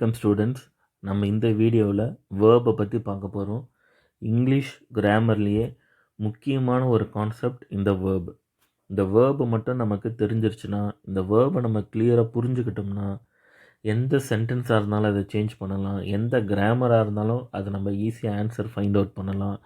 வணக்கம் ஸ்டூடெண்ட்ஸ். நம்ம இந்த வீடியோவில் வேர்பை பற்றி பார்க்க போகிறோம். இங்கிலீஷ் கிராமர்லேயே முக்கியமான ஒரு கான்செப்ட் இந்த வேர்ப். இந்த வேர்பு மட்டும் நமக்கு தெரிஞ்சிருச்சுன்னா, இந்த வேர்பை நம்ம கிளியராக புரிஞ்சுக்கிட்டோம்னா, எந்த சென்டென்ஸாக இருந்தாலும் அதை சேஞ்ச் பண்ணலாம், எந்த கிராமராக இருந்தாலும் அதை நம்ம ஈஸியாக ஆன்சர் ஃபைண்ட் அவுட் பண்ணலாம்,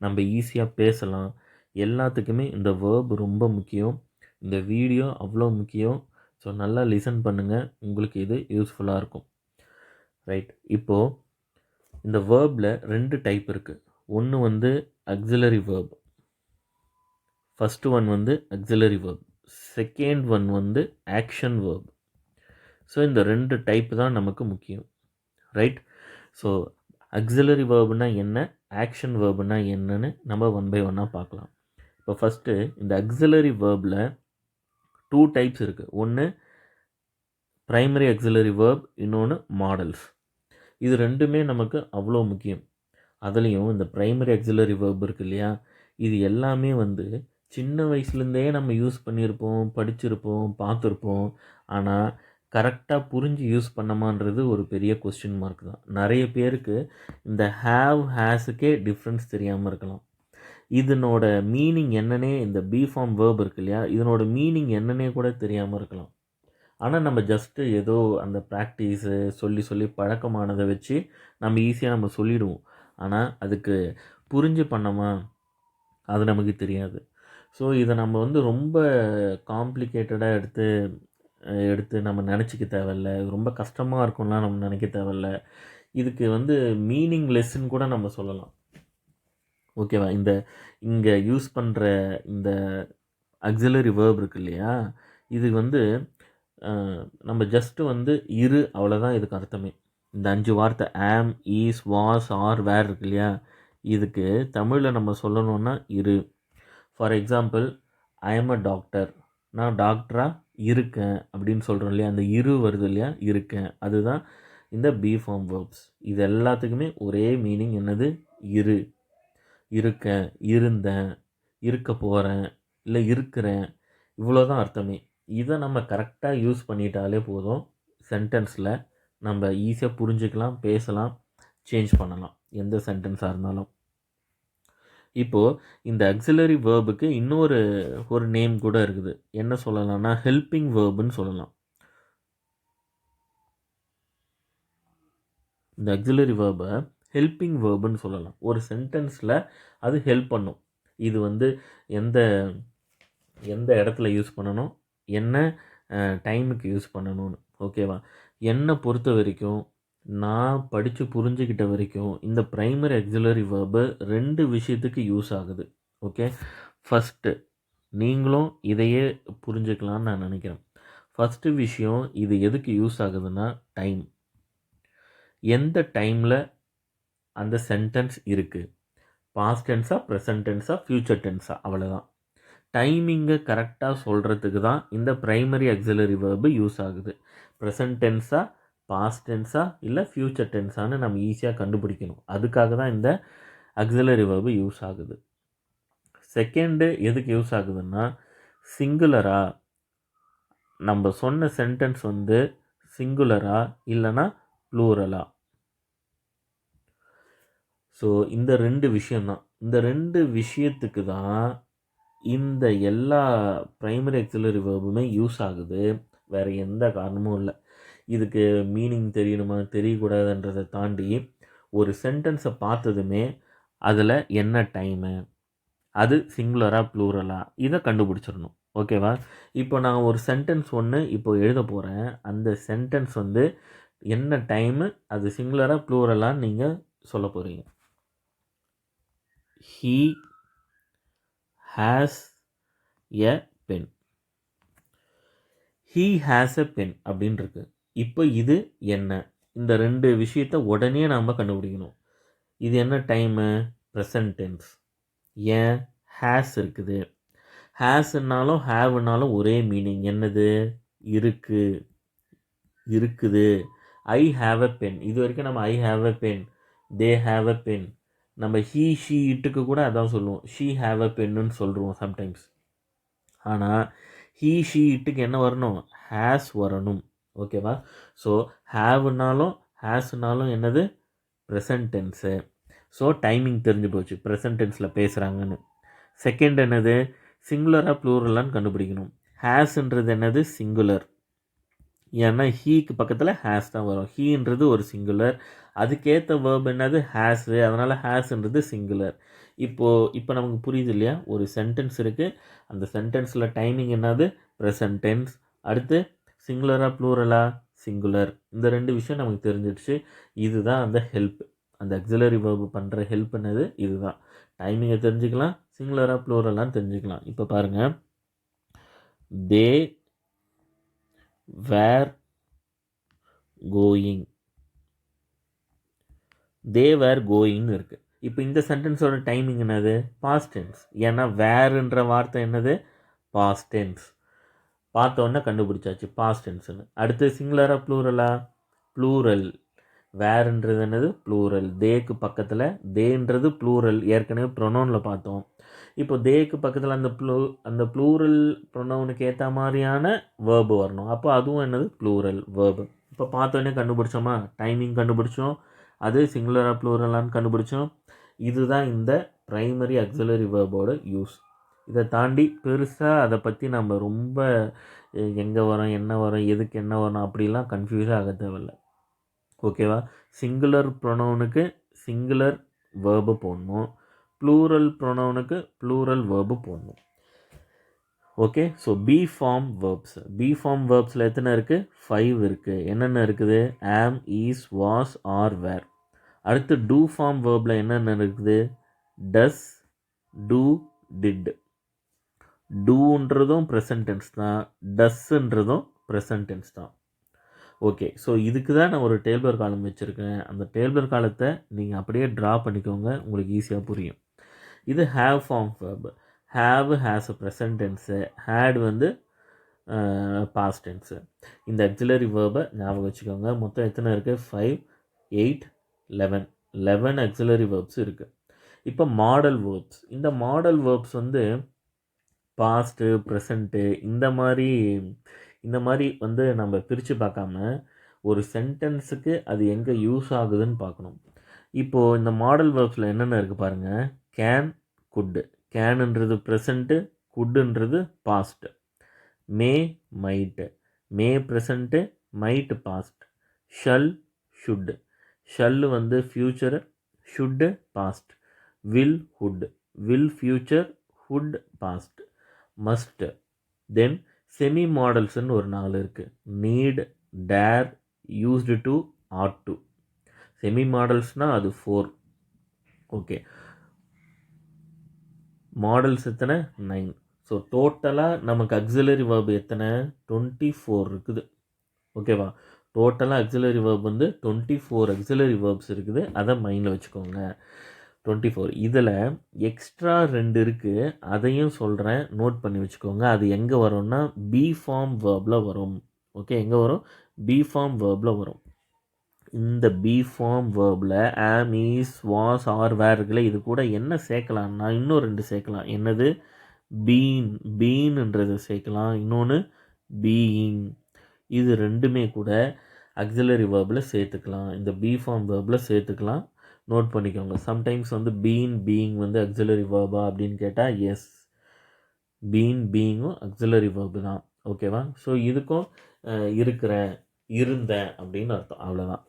நம்ம ஈஸியாக பேசலாம். எல்லாத்துக்குமே இந்த வேர்ப் ரொம்ப முக்கியம். இந்த வீடியோ அவ்வளோ முக்கியம். ஸோ நல்லா லிசன் பண்ணுங்கள், உங்களுக்கு இது யூஸ்ஃபுல்லாக இருக்கும். ரைட். இப்போது இந்த வேர்பில் 2 டைப் இருக்குது. ஒன்று வந்து ஆக்சிலரி வேர்ப். ஃபஸ்ட்டு ஒன் வந்து ஆக்சிலரி வேர்ப். செகண்ட் ஒன் வந்து ஆக்ஷன் வேர்ப். ஸோ இந்த 2 டைப் தான் நமக்கு முக்கியம். ரைட். ஸோ ஆக்சிலரி வேர்புனா என்ன, ஆக்ஷன் வேர்புனா என்னன்னு நம்ம ஒன் பை ஒன்னாக பார்க்கலாம். இப்போ ஃபஸ்ட்டு இந்த ஆக்சிலரி வேர்பில் 2 டைப்ஸ் இருக்குது. ஒன்று ப்ரைமரி ஆக்சிலரி வேர்ப், இன்னொன்று மாடல்ஸ். இது ரெண்டுமே நமக்கு அவ்வளோ முக்கியம். அதுலேயும் இந்த ப்ரைமரி ஆக்சிலரி வேர்ப் இருக்குது இல்லையா, இது எல்லாமே வந்து சின்ன வயசுலேருந்தே நம்ம யூஸ் பண்ணியிருப்போம், படிச்சிருப்போம், பார்த்துருப்போம். ஆனால் கரெக்டாக புரிஞ்சு யூஸ் பண்ணமான்றது ஒரு பெரிய கொஸ்டின் மார்க் தான். நிறைய பேருக்கு இந்த ஹேவ் ஹேஸுக்கே டிஃப்ரென்ஸ் தெரியாமல் இருக்கலாம். இதனோட மீனிங் என்னன்னே, இந்த பி ஃபார்ம் வேர்ப் இருக்கு இல்லையா, இதனோட மீனிங் என்னன்னே கூட தெரியாமல் இருக்கலாம். ஆனால் நம்ம ஜஸ்ட்டு ஏதோ அந்த ப்ராக்டிஸு சொல்லி சொல்லி பழக்கமானதை வச்சு நம்ம ஈஸியாக நம்ம சொல்லிவிடுவோம். ஆனால் அதுக்கு புரிஞ்சு பண்ணோமா, அது நமக்கு தெரியாது. ஸோ இதை நம்ம வந்து ரொம்ப காம்ப்ளிகேட்டடாக எடுத்து நம்ம நினச்சிக்க தேவையில்ல, ரொம்ப கஷ்டமாக இருக்கும்லாம் நம்ம நினைக்க தேவையில்ல. இதுக்கு வந்து மீனிங் லெஸ்ன்னு கூட நம்ம சொல்லலாம். ஓகேவா? இங்கே யூஸ் பண்ணுற இந்த ஆக்சிலரி வேர்ப் இருக்கு இல்லையா, இது வந்து நம்ம ஜஸ்ட்டு வந்து இரு, அவ்வளோதான் இதுக்கு அர்த்தமே. இந்த 5 வார்த்தை ஆம், ஈஸ், வாஸ், ஆர், வேர் இருக்கு இல்லையா, இதுக்கு தமிழில் நம்ம சொல்லணுன்னா இரு. For example, I am a doctor, நான் டாக்டராக இருக்கேன் அப்படின்னு சொல்கிறோம் இல்லையா, அந்த இரு வருது இல்லையா, இருக்கேன், அதுதான் இந்த பி ஃபார்ம் வேர்ப்ஸ். இது எல்லாத்துக்குமே ஒரே மீனிங் என்னது, இரு. இருக்கேன், இருந்தேன், இருக்க போகிறேன், இல்லை இருக்கிறேன், இவ்வளோதான் அர்த்தமே. இதை நம்ம கரெக்டாக யூஸ் பண்ணிட்டாலே போதும், சென்டென்ஸில் நம்ம ஈஸியாக புரிஞ்சுக்கலாம், பேசலாம், சேஞ்ச் பண்ணலாம், எந்த சென்டென்ஸாக இருந்தாலும். இப்போது இந்த ஆக்சிலரி வேர்புக்கு ஒரு நேம் கூட இருக்குது. என்ன சொல்லலாம்னா ஹெல்பிங் வேர்புன்னு சொல்லலாம். இந்த ஆக்சிலரி வேர்பை ஹெல்பிங் வேர்புன்னு சொல்லலாம். ஒரு சென்டென்ஸில் அது ஹெல்ப் பண்ணும். இது வந்து எந்த இடத்துல யூஸ் பண்ணணும், என்ன டைமுக்கு யூஸ் பண்ணணும்னு. ஓகேவா? என்னை பொறுத்த வரைக்கும், நான் படித்து புரிஞ்சுக்கிட்ட வரைக்கும் இந்த ப்ரைமரி ஆக்சிலரி வேர்பு 2 விஷயத்துக்கு யூஸ் ஆகுது. ஓகே, ஃபஸ்ட்டு நீங்களும் இதையே புரிஞ்சுக்கலான்னு நான் நினைக்கிறேன். ஃபஸ்ட்டு விஷயம், இது எதுக்கு யூஸ் ஆகுதுன்னா டைம். எந்த டைமில் அந்த சென்டென்ஸ் இருக்குது, பாஸ்ட் டென்ஸா, ப்ரெசன்ட் டென்ஸா, ஃப்யூச்சர் டென்ஸா, அவ்வளோதான். டைமிங்கை கரெக்டாக சொல்கிறதுக்கு தான் இந்த ப்ரைமரி ஆக்சிலரி வேர்பு யூஸ் ஆகுது. ப்ரெசன்ட் டென்ஸா, பாஸ்ட் டென்ஸா, இல்லை ஃப்யூச்சர் டென்ஸான்னு நம்ம ஈஸியாக கண்டுபிடிக்கணும். அதுக்காக தான் இந்த ஆக்சிலரி வேர்பு யூஸ் ஆகுது. செகண்டு எதுக்கு யூஸ் ஆகுதுன்னா, சிங்குலரா நம்ம சொன்ன சென்டென்ஸ் வந்து சிங்குலரா இல்லைனா ப்ளூரலா. ஸோ இந்த 2 விஷயம்தான். இந்த 2 விஷயத்துக்கு தான் இந்த எல்லா ப்ரைமரி ஆக்சிலரி வேர்புமே யூஸ் ஆகுது. வேறு எந்த காரணமும் இல்லை. இதுக்கு மீனிங் தெரியணுமா தெரியக்கூடாதுன்றதை தாண்டி, ஒரு சென்டென்ஸை பார்த்ததுமே அதில் என்ன டைமு, அது சிங்குலரா ப்ளூரலா, இதை கண்டுபிடிச்சிடணும். ஓகேவா? இப்போ நான் ஒரு சென்டென்ஸ் இப்போ எழுத போகிறேன். அந்த சென்டென்ஸ் வந்து என்ன டைமு, அது சிங்குலரா ப்ளூரலான்னு நீங்கள் சொல்ல போகிறீங்க. He has a pen. He has a pen அப்படின்னு இருக்கு. இப்போ இது என்ன, இந்த 2 விஷயத்தை உடனே நாம் கண்டுபிடிக்கணும். இது என்ன டைமு, ப்ரெசன்ட் டென்ஸ். ஏன், ஹேஸ் இருக்குது. ஹேஸ்னாலும் ஹேவ்னாலும் ஒரே மீனிங். என்னது, இருக்குது. ஐ ஹாவ் அ பென், இது வரைக்கும் நம்ம I have a pen, they have a pen, நம்ம ஹீ ஷீ இட்டுக்கு கூட அதான் சொல்லுவோம், ஷீ ஹாவ் அ பென்னுன்னு சொல்கிறோம் சம்டைம்ஸ். ஆனால் ஹீ ஷீ இட்டுக்கு என்ன வரணும், ஹேஸ் வரணும். ஓகேவா? ஸோ ஹாவ்னாலும் ஹேஸ்னாலும் என்னது ப்ரெசன்ட் டென்ஸு. ஸோ டைமிங் தெரிஞ்சு போச்சு ப்ரெசன்ட் டென்ஸில் பேசுகிறாங்கன்னு. செகண்ட் என்னது சிங்குலராக ப்ளூரலான்னு கண்டுபிடிக்கணும். ஹேஸ்ன்றது என்னது சிங்குலர், ஏன்னா ஹீக்கு பக்கத்தில் ஹேஸ் தான் வரும். ஹீன்றது ஒரு சிங்குலர், அதுக்கேற்ற வேர்ப் என்னது ஹேஸு, அதனால் ஹேஸ்ன்றது சிங்குலர். இப்போ நமக்கு புரியுது இல்லையா? ஒரு சென்டென்ஸ் இருக்குது, அந்த சென்டென்ஸில் டைமிங் என்னது ப்ரெசன்ட் டென்ஸ், அடுத்து சிங்குலராக ப்ளூரலா சிங்குலர். இந்த ரெண்டு விஷயம் நமக்கு தெரிஞ்சிடுச்சு. இதுதான் அந்த ஹெல்ப், அந்த ஆக்சிலரி வேர்பு பண்ணுற ஹெல்ப் என்னது இதுதான். டைமிங்கை தெரிஞ்சுக்கலாம், சிங்குலராக ப்ளூரலான்னு தெரிஞ்சுக்கலாம். இப்போ பாருங்கள், தே வேர் கோயிங், தே வேர் கோயிங்னு இருக்குது. இப்போ இந்த சென்டென்ஸோட டைமிங் என்னது பாஸ்ட் டென்ஸ், ஏன்னா வேர்ன்ற வார்த்தை என்னது பாஸ்ட் டென்ஸ். பார்த்தோன்னே கண்டுபிடிச்சாச்சு பாஸ்ட் டென்ஸ்னு. அடுத்து சிங்குலரா ப்ளூரலா ப்ளூரல், வேர்ன்றது என்னது ப்ளூரல், தேக்கு பக்கத்தில் தேன்றது ப்ளூரல், ஏற்கனவே ப்ரொனவுனில் பார்த்தோம். இப்போ தேக்கு பக்கத்தில் அந்த ப்ளூரல் ப்ரொனவுனுக்கு ஏற்ற மாதிரியான வேர்பு வரணும், அப்போ அதுவும் என்னது ப்ளூரல் வேர்பு. இப்போ பார்த்தோன்னே கண்டுபிடிச்சோமா, டைமிங் கண்டுபிடிச்சோம், அது சிங்குலராக ப்ளூரலான்னு கண்டுபிடிச்சோம். இதுதான் இந்த ப்ரைமரி ஆக்சிலரி வேர்போட யூஸ். இதை தாண்டி பெருசாக அதை பற்றி நம்ம ரொம்ப எங்கே வரோம் என்ன வரும் எதுக்கு என்ன வரும் அப்படிலாம் கன்ஃபியூஸ் ஆக தேவையில்லை. ஓகேவா? சிங்குலர் ப்ரொனவுனுக்கு சிங்குலர் வேர்பு போடணும், ப்ளூரல் ப்ரொனவுனுக்கு ப்ளூரல் வேர்பு போடணும். Okay, so be form verbs, be form வேர்ப்ஸில் எத்தனை இருக்குது? 5 இருக்குது. என்னென்ன இருக்குது? ஆம், ஈஸ், வாஸ், ஆர், வேர். அடுத்து டூ ஃபார்ம் வேர்பில் என்னென்ன இருக்குது? டஸ், டூ, டிட். டூன்றதும் ப்ரெசன்ட் டென்ஸ் தான், டஸ்ன்றதும் ப்ரெசன்ட் டென்ஸ் தான். ஓகே, ஸோ இதுக்கு தான் நான் ஒரு டேபிளர் காலம் வச்சுருக்கேன். அந்த டேபிளர் காலத்தை நீங்கள் அப்படியே ட்ரா பண்ணிக்கோங்க, உங்களுக்கு ஈஸியாக புரியும். இது have form verb. Have has a present tense, had வந்து பாஸ்ட் டென்ஸு. இந்த ஆக்சிலரி வேர்பை ஞாபகம் வச்சுக்கோங்க. மொத்தம் எத்தனை இருக்குது? 5, 8, 11 ஆக்சிலரி வேர்ப்ஸ் இருக்குது. இப்போ மாடல் வேர்ப்ஸ். இந்த மாடல் வேர்ப்ஸ் வந்து பாஸ்ட்டு, ப்ரெசண்ட்டு, இந்த மாதிரி வந்து நம்ம பிரித்து பார்க்காம ஒரு சென்டென்ஸுக்கு அது எங்கே யூஸ் ஆகுதுன்னு பார்க்கணும். இப்போது இந்த மாடல் வேர்ப்ஸில் என்னென்ன இருக்குது பாருங்கள். Can, could. கேனுன்றது ப்ரெசண்ட்டு, குட்டுன்றது past. May, might. May present, might past. Shall, should. Shall வந்து future, should past. Will, would. Will future, would past. Must. Then semi மாடல்ஸ்ன்னு ஒரு 4 இருக்குது. Need, dare, used to, ought to. Semi மாடல்ஸ்னால் அது 4. Okay, models எத்தனை? 9. So டோட்டலாக நமக்கு auxiliary verb எத்தனை? 24 இருக்குது. ஓகேவா? டோட்டலாக ஆக்சிலரி வேர்ப் வந்து 24 ஆக்சிலரி வேர்ப்ஸ் இருக்குது. அதை மைண்டில் வச்சுக்கோங்க. 24. இதில் எக்ஸ்ட்ரா 2 இருக்குது, அதையும் சொல்கிறேன், நோட் பண்ணி வச்சுக்கோங்க. அது எங்கே வரும்னா பி ஃபார்ம் வேர்பில் வரும். ஓகே, எங்கே வரும்? பி ஃபார்ம் வேர்பில் வரும். இந்த பி ஃபார்ம் வேர்பில் ஆம், ஈஸ், வாஸ், ஆர், வேர் இருக்குல்ல, இது கூட என்ன சேர்க்கலாம்னா இன்னும் 2 சேர்க்கலாம். என்னது? பீன், பீன்ன்றதை சேர்க்கலாம். இன்னொன்று பீயிங். இது ரெண்டுமே கூட ஆக்சிலரி வேர்பில் சேர்த்துக்கலாம், இந்த பி ஃபார்ம் வேர்பில் சேர்த்துக்கலாம். நோட் பண்ணிக்கோங்க. சம்டைம்ஸ் வந்து பீயிங் வந்து ஆக்சிலரி வேர்பா அப்படின்னு கேட்டால் எஸ், பீயிங்கும் ஆக்சிலரி வேர்பு தான். ஓகேவா? ஸோ இதுக்கும் இருக்கிறேன், இருந்தேன் அப்படின்னு அர்த்தம், அவ்வளோதான்.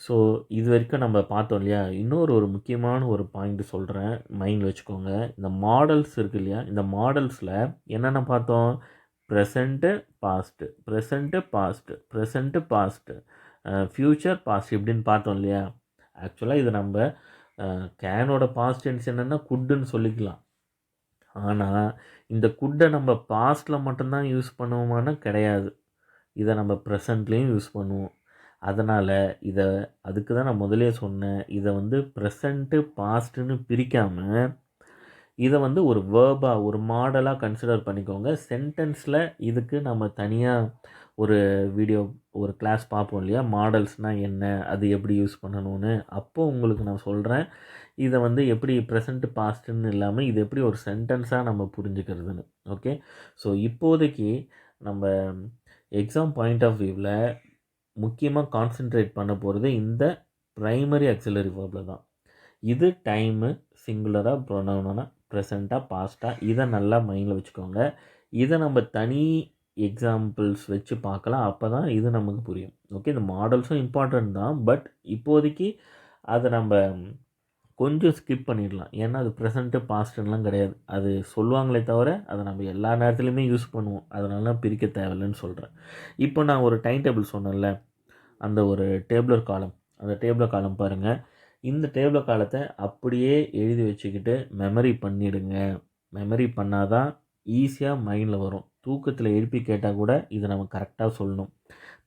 ஸோ இது வரைக்கும் நம்ம பார்த்தோம் இல்லையா? இன்னொரு முக்கியமான ஒரு பாயிண்ட் சொல்கிறேன், மைண்டில் வச்சுக்கோங்க. இந்த மாடல்ஸ் இருக்குது இல்லையா? இந்த மாடல்ஸில் என்னென்ன பார்த்தோம்? Present, past, present, past, present, past, future, past இப்படின்னு பார்த்தோம் இல்லையா? ஆக்சுவலாக இது நம்ம கேனோட பாஸ்ட் டென்ஸ் என்னென்னா குட்டுன்னு சொல்லிக்கலாம். ஆனால் இந்த குட்டை நம்ம பாஸ்ட்டில் மட்டும்தான் யூஸ் பண்ணுவோமானா கிடையாது, இதை நம்ம ப்ரெசண்ட்லேயும் யூஸ் பண்ணுவோம். அதனால் அதுக்கு தான் நான் முதலே சொன்னேன், இதை வந்து ப்ரெசண்ட்டு பாஸ்ட்டுன்னு பிரிக்காமல் இதை வந்து ஒரு வேர்பாக, ஒரு மாடலாக கன்சிடர் பண்ணிக்கோங்க. சென்டென்ஸில் இதுக்கு நம்ம தனியாக ஒரு வீடியோ, ஒரு கிளாஸ் பார்ப்போம் இல்லையா? மாடல்ஸ்னால் என்ன, அது எப்படி யூஸ் பண்ணணும்னு. அப்போது உங்களுக்கு நான் சொல்கிறேன், இதை வந்து எப்படி ப்ரெசண்ட்டு பாஸ்ட்டுன்னு இல்லாமல் இது எப்படி ஒரு சென்டென்ஸாக நம்ம புரிஞ்சுக்கிறதுன்னு. ஓகே, ஸோ இப்போதைக்கு நம்ம எக்ஸாம் பாயிண்ட் ஆஃப் வியூவில் முக்கியமாக கான்சென்ட்ரேட் பண்ண போகிறது இந்த ப்ரைமரி ஆக்சிலரி வேர்பில் தான். இது டைமு, சிங்குலராக, ப்ரொனவுனா, ப்ரெசண்ட்டாக, பாஸ்ட்டாக, இதை நல்லா மைண்டில் வச்சுக்கோங்க. இதை நம்ம தனி எக்ஸாம்பிள்ஸ் வச்சு பார்க்கலாம். அப்போ தான் இது நமக்கு புரியும். ஓகே, இந்த மாடல்ஸும் இம்பார்ட்டன்ட் தான். பட் இப்போதைக்கு அதை நம்ம கொஞ்சம் ஸ்கிப் பண்ணிடலாம். ஏன்னா அது ப்ரெசண்ட்டு பாஸ்ட்டுலாம் கிடையாது. அது சொல்லுவாங்களே தவிர அதை நம்ம எல்லா நேரத்துலையுமே யூஸ் பண்ணுவோம். அதனால பிரிக்க தேவையில்லைன்னு சொல்கிறேன். இப்போ நான் ஒரு டைம் டேபிள் சொன்னேன்ல, அந்த ஒரு டேபிளர் காலம், அந்த டேபிளர் காலம் பாருங்கள். இந்த டேபிளர் காலத்தை அப்படியே எழுதி வச்சுக்கிட்டு மெமரி பண்ணிவிடுங்க. மெமரி பண்ணால் தான் ஈஸியாக மைண்டில் வரும். தூக்கத்தில் எழுப்பி கேட்டால் கூட இதை நம்ம கரெக்டாக சொல்லணும்.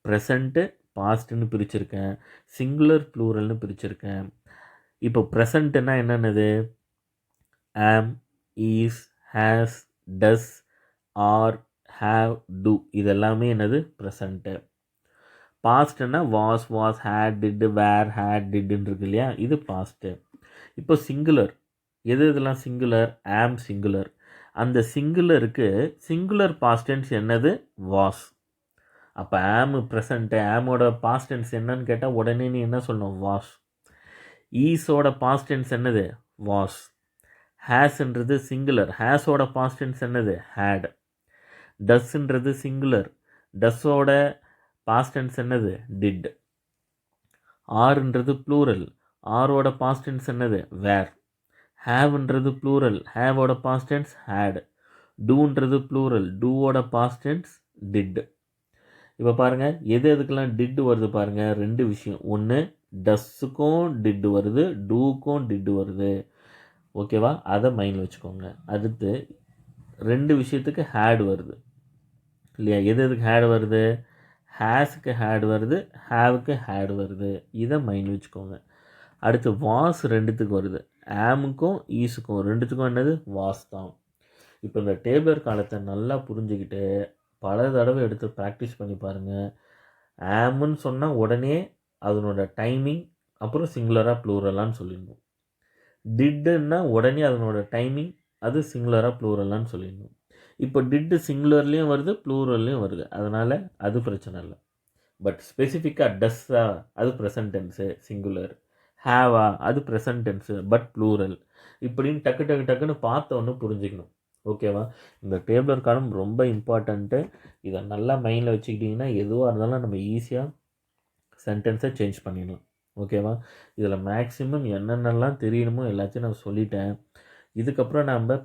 ப்ரெசண்ட்டு பாஸ்ட்டுன்னு பிரிச்சுருக்கேன், சிங்குலர் ப்ளூரல்னு பிரிச்சுருக்கேன். இப்போ ப்ரெசண்ட்டுன்னா என்னென்னது? Am, is, has, does, are, have, do, இதெல்லாமே என்னது? ப்ரெசண்ட்டு. பாஸ்ட்டுன்னா was, had, did, were, had, டிட்னு இருக்கு இல்லையா? இது பாஸ்ட்டு. இப்போ சிங்குலர், இதெல்லாம் சிங்குலர்? ஆம் சிங்குலர். அந்த சிங்குலருக்கு சிங்குலர் பாஸ்டென்ஸ் என்னது? வாஸ். அப்போ ஆம் ப்ரெசண்ட்டு, ஆமோட பாஸ்டென்ஸ் என்னன்னு கேட்டால் உடனே நீ என்ன சொல்லணும்? வாஸ். ஈஸோட பாஸ்டென்ஸ் என்னது? வாஸ். ஹேஸ்ன்றது சிங்குலர், ஹேஸோட பாஸ்டென்ஸ் என்னது? ஹேட். டஸ்ன்றது சிங்குலர், டஸ்ஸோட பாஸ்டென்ஸ் என்னது? டிட். ஆர்ன்றது ப்ளூரல், ஆரோட பாஸ்டென்ஸ் என்னது? வேர். ஹேவ்ன்றது ப்ளூரல், ஹேவோட பாஸ்டென்ஸ் ஹேட். டூன்றது ப்ளூரல், டூவோட பாஸ்டென்ஸ் டிட். இப்போ பாருங்கள், எதுக்கெல்லாம் டிட் வருது பாருங்கள். ரெண்டு விஷயம். ஒன்று, டஸ்ஸுக்கும் டிட் வருது, டூக்கும் டிட் வருது. ஓகேவா? அதை மைண்டில் வச்சுக்கோங்க. அடுத்து ரெண்டு விஷயத்துக்கு ஹேட் வருது இல்லையா? எதுக்கு ஹேட் வருது? ஹேஸுக்கு ஹேட் வருது, ஹேவுக்கு ஹேட் வருது. இதை மைண்டில் வச்சுக்கோங்க. அடுத்து வாஸ் ரெண்டுத்துக்கு வருது, ஆமுக்கும் ஈஸுக்கும் ரெண்டுத்துக்கும் என்னது? வாஸ் தான். இப்போ இந்த டேபிளர் காலத்தை நல்லா புரிஞ்சுக்கிட்டு பல தடவை எடுத்து ப்ராக்டிஸ் பண்ணி பாருங்கள். ஆமுன்னு சொன்னால் உடனே அதனோட டைமிங், அப்புறம் சிங்குலராக ப்ளூரலான்னு சொல்லிடணும். டிட்டுன்னா உடனே அதனோட டைமிங், அது சிங்குலராக ப்ளூரலான்னு சொல்லிடணும். இப்போ டிட்டு சிங்குலர்லேயும் வருது, ப்ளூரல்லையும் வருது. அதனால் அது பிரச்சனை இல்லை. பட் ஸ்பெசிஃபிக்காக டஸ்ஸா, அது ப்ரெசன்ட் டென்ஸு சிங்குலர். ஹேவா, அது ப்ரெசன்ட் டென்ஸு பட் ப்ளூரல். இப்படின்னு டக்குன்னு பார்த்தோன்னு புரிஞ்சுக்கணும். ஓகேவா? இந்த டேபிளர் காலம் ரொம்ப இம்பார்ட்டண்ட்டு. இதை நல்லா மைண்டில் வச்சுக்கிட்டிங்கன்னா எதுவாக இருந்தாலும் நம்ம ஈஸியாக சென்டென்ஸை சேஞ்ச் பண்ணிடலாம். ஓகேவா? இதில் மேக்ஸிமம் என்னென்னலாம் தெரியணுமோ எல்லாத்தையும் நான் சொல்லிட்டேன். இதுக்கப்புறம் நம்ம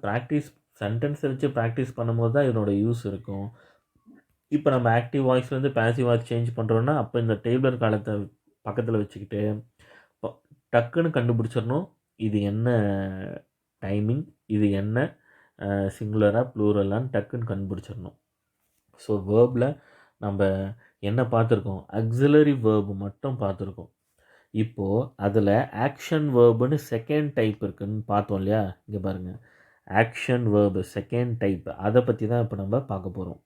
சென்டென்ஸை வச்சு ப்ராக்டிஸ் பண்ணும்போது தான் இதனோட யூஸ் இருக்கும். இப்போ நம்ம ஆக்டிவ் வாய்ஸ்லேருந்து பேசிவ் வாய்ஸ் சேஞ்ச் பண்ணுறோன்னா அப்போ இந்த டேபிளர் காலத்தை பக்கத்தில் வச்சுக்கிட்டு டக்குன்னு கண்டுபிடிச்சிடணும். இது என்ன டைமிங், இது என்ன சிங்குலராக ப்ளூரலான்னு டக்குன்னு கண்டுபிடிச்சிடணும். ஸோ வேர்பில் நம்ம என்ன பார்த்துருக்கோம்? ஆக்சிலரி வேர்பு மட்டும் பார்த்துருக்கோம். இப்போது அதில் ஆக்ஷன் வேர்புன்னு செகண்ட் டைப் இருக்குதுன்னு பார்த்தோம் இல்லையா? இங்கே பாருங்கள், ஆக்ஷன் வேர்பு செகண்ட் டைப், அதை பற்றி தான் இப்போ நம்ம பார்க்க போகிறோம்.